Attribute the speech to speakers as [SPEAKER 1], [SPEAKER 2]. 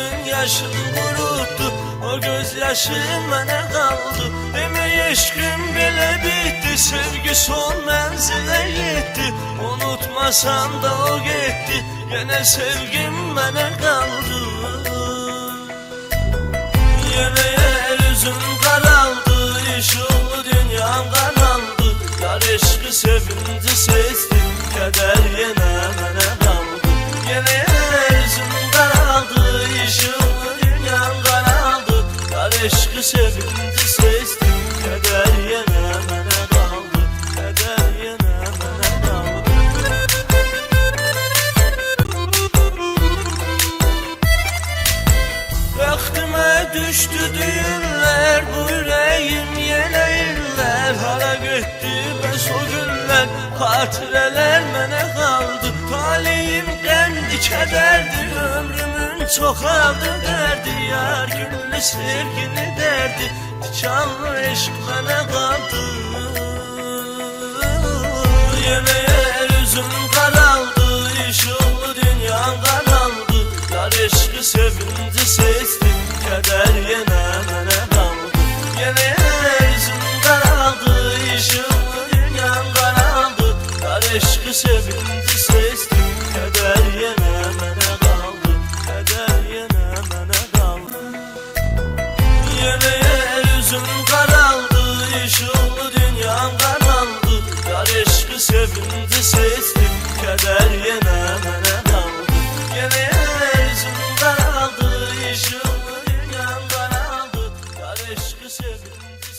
[SPEAKER 1] gözümün yaşını kuruttu. O gözyaşım mənə qaldı. Demək eşqim belə bitdi, sevgi son mənzilə yetdi. Unutmasam da o getdi, yenə sevgim mənə qaldı. Yenə yer üzüm qaraldı, işıqlı dünyam qaraldı. Yar eşqi sevinci sezdim, kədər yenə mənə qaldı. Yenə yer üzüm qaraldı, işıqlı dünyam qaraldı. Yar eşqi sevinci sezdim, kədər yenə mənə qaldı. Kədər yenə mənə qaldı. Bəxtimə düşdü düyünlər, bu ürəyim yenə illər. Hara getdi bəs o günlər, xatirələr mənə qaldı. Talihim qəmdi, kədərdi, ömrümün çoxaldı dərdi. Yar güllü sevgini dərdi, tikanlı eşq mənə qaldı. Yenə yer üzüm qaraldı, işıqlı dünyam qaraldı. Yar eşqi sevinci sezdim, kədər yenə mənə qaldı. Yenə yer üzüm qaraldı, işıqlı dünyam qaraldı. Yar eşqi sevinci sezdim, kədər yenə mənə qaldı. Kədər yenə mənə qaldı. Yenə yer üzüm qaraldı, işıqlı dünyam qaraldı. Yar eşqi sevinci sezdim, kədər yenə mənə qaldı. Yenə yer üzüm qaraldı, işıqlı dünyam qaraldı. Yar eşqi sevinci